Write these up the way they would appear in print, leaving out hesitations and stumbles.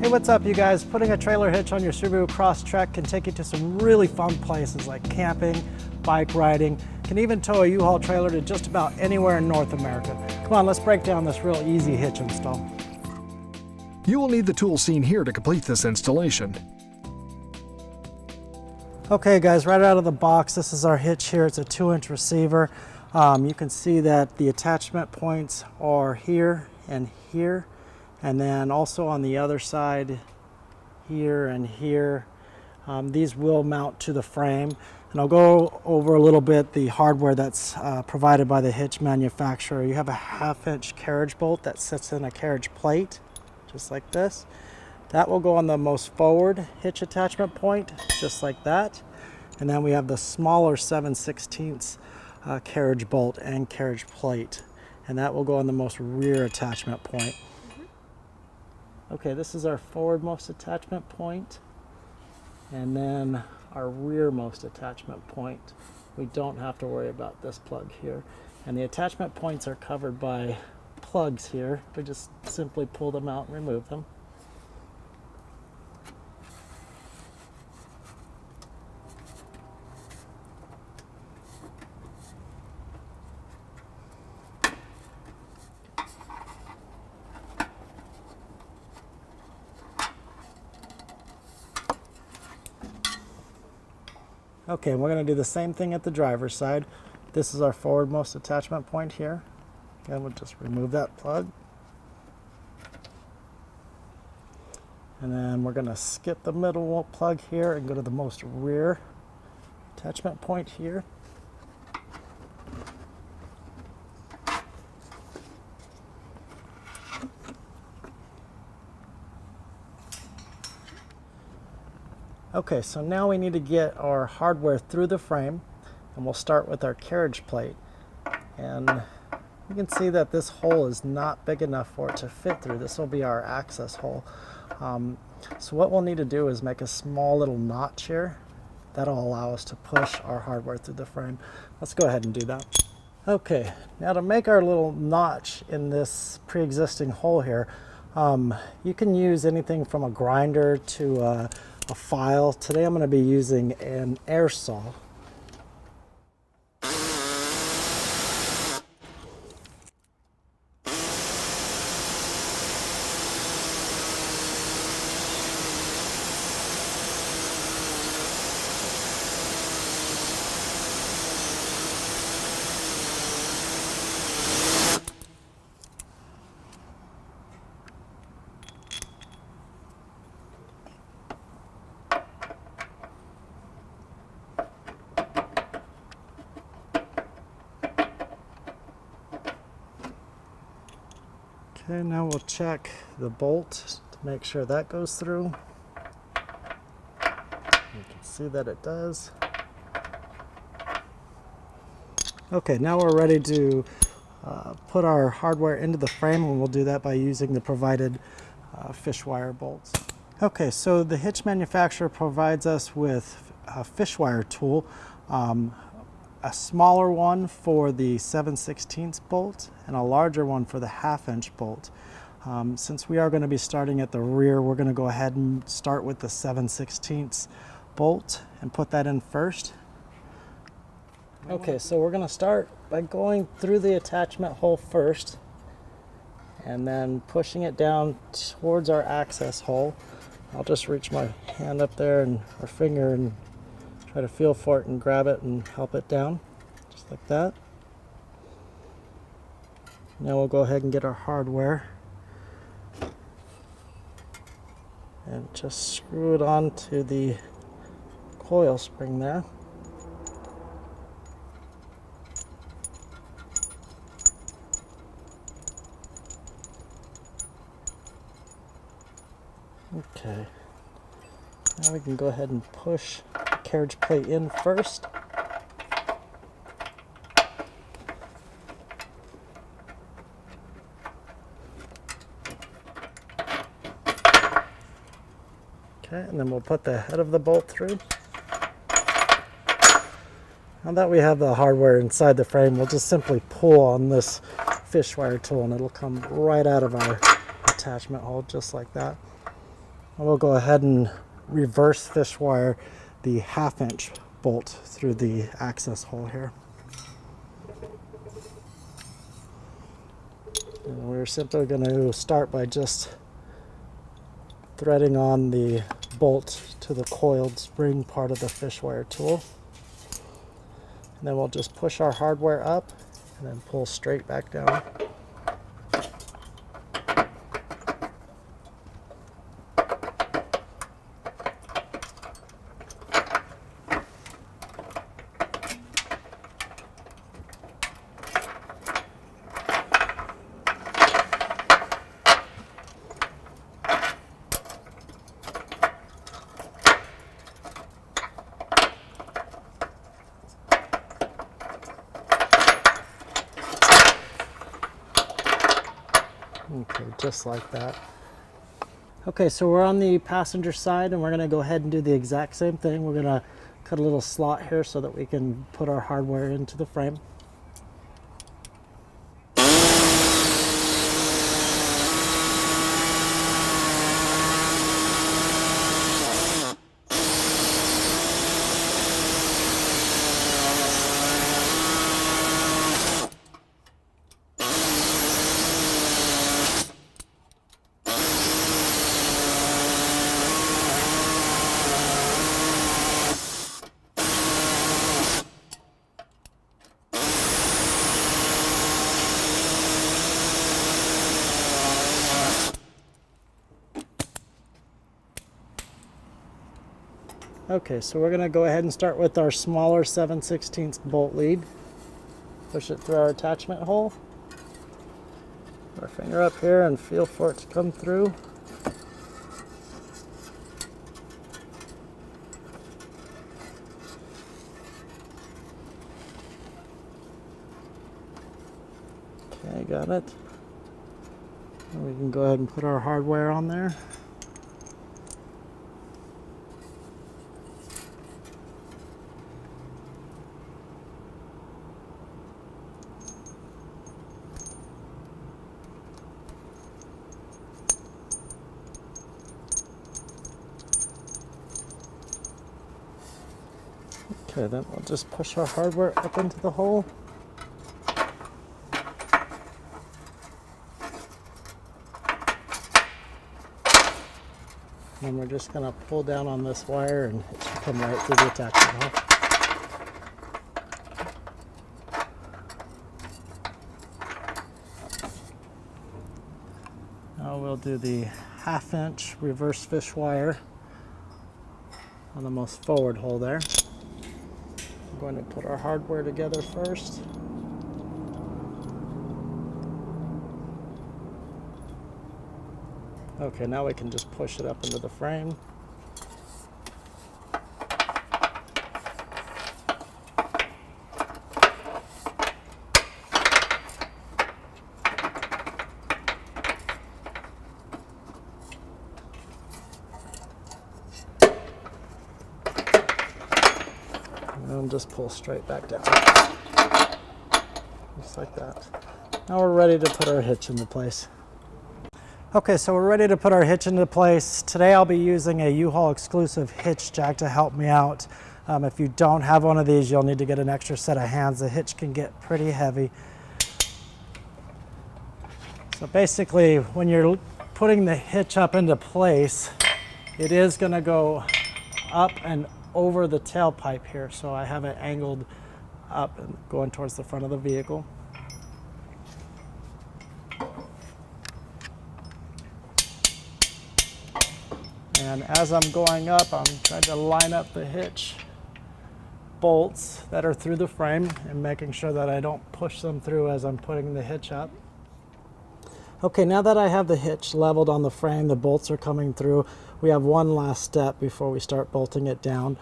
Hey, what's up you guys? Putting a trailer hitch on your Subaru Crosstrek can take you to some really fun places like camping, bike riding, can even tow a U-Haul trailer to just about anywhere in North America. Come on, let's break down this real easy hitch install. You will need the tools seen here to complete this installation. Okay guys, right out of the box, this is our hitch here. It's a 2-inch receiver. You can see that the attachment points are here and here, and then also on the other side here and here. These will mount to the frame, and I'll go over a little bit the hardware that's provided by the hitch manufacturer. You have a 1/2-inch carriage bolt that sits in a carriage plate, just like this. That will go on the most forward hitch attachment point, just like that. And then we have the smaller 7/16 carriage bolt and carriage plate, and that will go on the most rear attachment point. Okay, this is our forwardmost attachment point, and then our rearmost attachment point. We don't have to worry about this plug here. And the attachment points are covered by plugs here. We just simply pull them out and remove them. Okay, we're going to do the same thing at the driver's side. This is our forwardmost attachment point here. Again, we'll just remove that plug. And then we're going to skip the middle plug here and go to the most rear attachment point here. Okay, so now we need to get our hardware through the frame, and we'll start with our carriage plate. And you can see that this hole is not big enough for it to fit through. This will be our access hole. So what we'll need to do is make a small little notch here. That'll allow us to push our hardware through the frame. Let's go ahead and do that. Okay, now to make our little notch in this pre-existing hole here, you can use anything from a grinder to a file. Today I'm going to be using an air saw. Okay, now we'll check the bolt to make sure that goes through. You can see that it does. Okay, now we're ready to put our hardware into the frame, and we'll do that by using the provided fish wire bolts. Okay, so the hitch manufacturer provides us with a fish wire tool. A smaller one for the 7/16 bolt and a larger one for the 1/2-inch bolt. Since we are going to be starting at the rear, we're going to go ahead and start with the 7/16 bolt and put that in first. Okay, so we're going to start by going through the attachment hole first and then pushing it down towards our access hole. I'll just reach my hand up there and our finger and try to feel for it and grab it and help it down, just like that. Now we'll go ahead and get our hardware and just screw it onto the coil spring there. Okay, now we can go ahead and push carriage plate in first. Okay, and then we'll put the head of the bolt through. Now that we have the hardware inside the frame, we'll just simply pull on this fish wire tool and it'll come right out of our attachment hole just like that. we'll go ahead and reverse fish wire the 1/2" bolt through the access hole here. And we're simply going to start by just threading on the bolt to the coiled spring part of the fish wire tool. And then we'll just push our hardware up and then pull straight back down. Okay, just like that. Okay, so we're on the passenger side and we're going to go ahead and do the exact same thing. We're going to cut a little slot here so that we can put our hardware into the frame. Okay, so we're going to go ahead and start with our smaller 7/16 bolt lead. Push it through our attachment hole. Put our finger up here and feel for it to come through. Okay, got it. And we can go ahead and put our hardware on there. Okay, then we'll just push our hardware up into the hole. And we're just going to pull down on this wire and it should come right through the attachment hole. Now we'll do the 1/2" reverse fish wire on the most forward hole there. Going to put our hardware together first. Okay, now we can just push it up into the frame. And just pull straight back down. Just like that. Now we're ready to put our hitch into place. Okay, so we're ready to put our hitch into place. Today I'll be using a U-Haul exclusive hitch jack to help me out. If you don't have one of these, you'll need to get an extra set of hands. The hitch can get pretty heavy. So basically, when you're putting the hitch up into place, it is going to go up and over the tailpipe here. So I have it angled up and going towards the front of the vehicle. And as I'm going up, I'm trying to line up the hitch bolts that are through the frame and making sure that I don't push them through as I'm putting the hitch up. Okay, now that I have the hitch leveled on the frame, the bolts are coming through. We have one last step before we start bolting it down.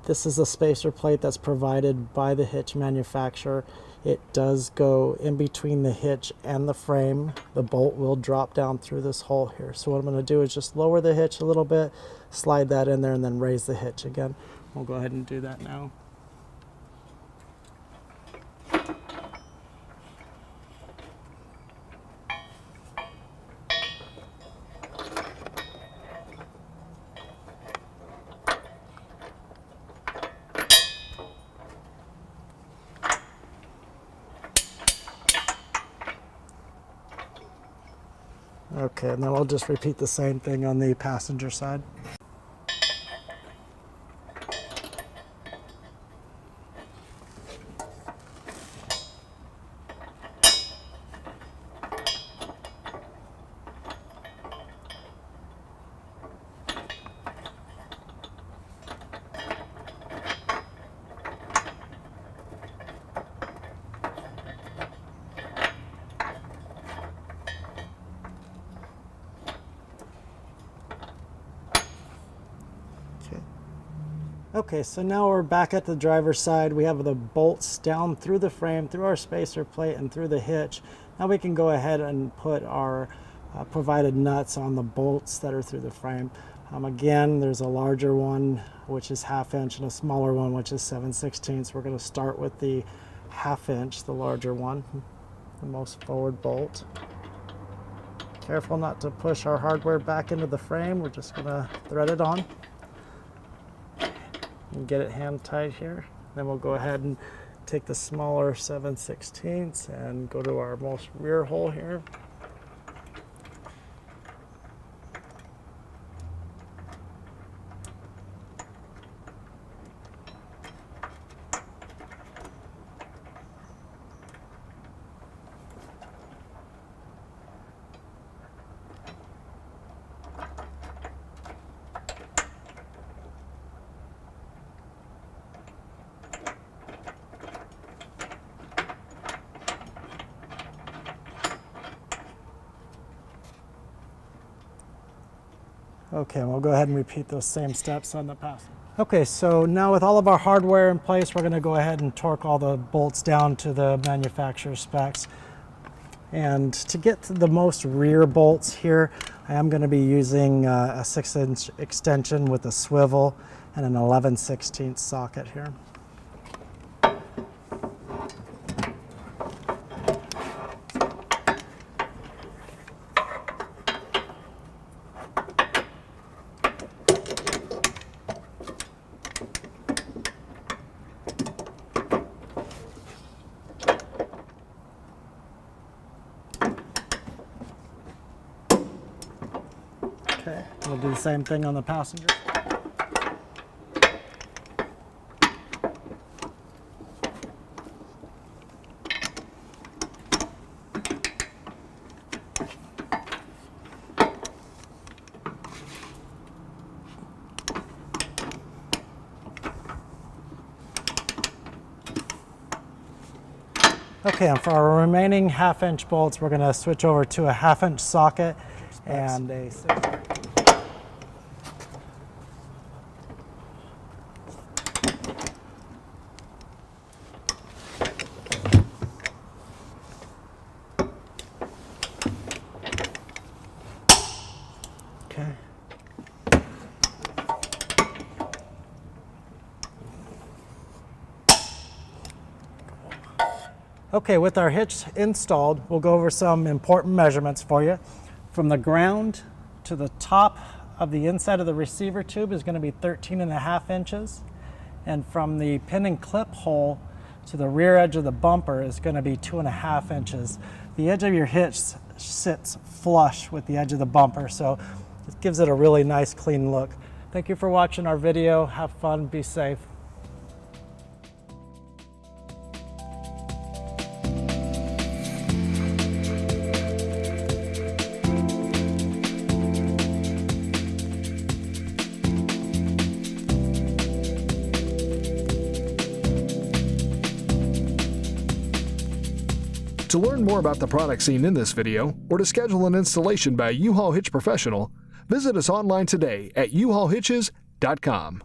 This is a spacer plate that's provided by the hitch manufacturer. It does go in between the hitch and the frame. The bolt will drop down through this hole here. So what I'm going to do is just lower the hitch a little bit, slide that in there, and then raise the hitch again. We'll go ahead and do that now. Okay, and then we'll just repeat the same thing on the passenger side. Okay, so now we're back at the driver's side. We have the bolts down through the frame, through our spacer plate, and through the hitch. Now we can go ahead and put our provided nuts on the bolts that are through the frame. Again, there's a larger one, which is 1/2 inch, and a smaller one, which is 7/16. We're going to start with the 1/2 inch, the larger one, the most forward bolt. Careful not to push our hardware back into the frame. We're just going to thread it on and get it hand tight here. Then we'll go ahead and take the smaller 7/16 and go to our most rear hole here. Okay, we'll go ahead and repeat those same steps on the passenger. Okay, so now with all of our hardware in place, we're going to go ahead and torque all the bolts down to the manufacturer's specs. And to get to the most rear bolts here, I am going to be using a 6-inch extension with a swivel and an 11/16 socket here. Okay, we'll do the same thing on the passenger. Okay, and for our remaining 1/2 inch bolts, we're going to switch over to a 1/2 inch socket and a 6. Okay. Okay, with our hitch installed, we'll go over some important measurements for you. From the ground to the top of the inside of the receiver tube is going to be 13.5 inches. And from the pin and clip hole to the rear edge of the bumper is going to be 2.5 inches. The edge of your hitch sits flush with the edge of the bumper, so it gives it a really nice clean look. Thank you for watching our video. Have fun, be safe. To learn more about the products seen in this video, or to schedule an installation by a U-Haul Hitch professional, visit us online today at uhaulhitches.com.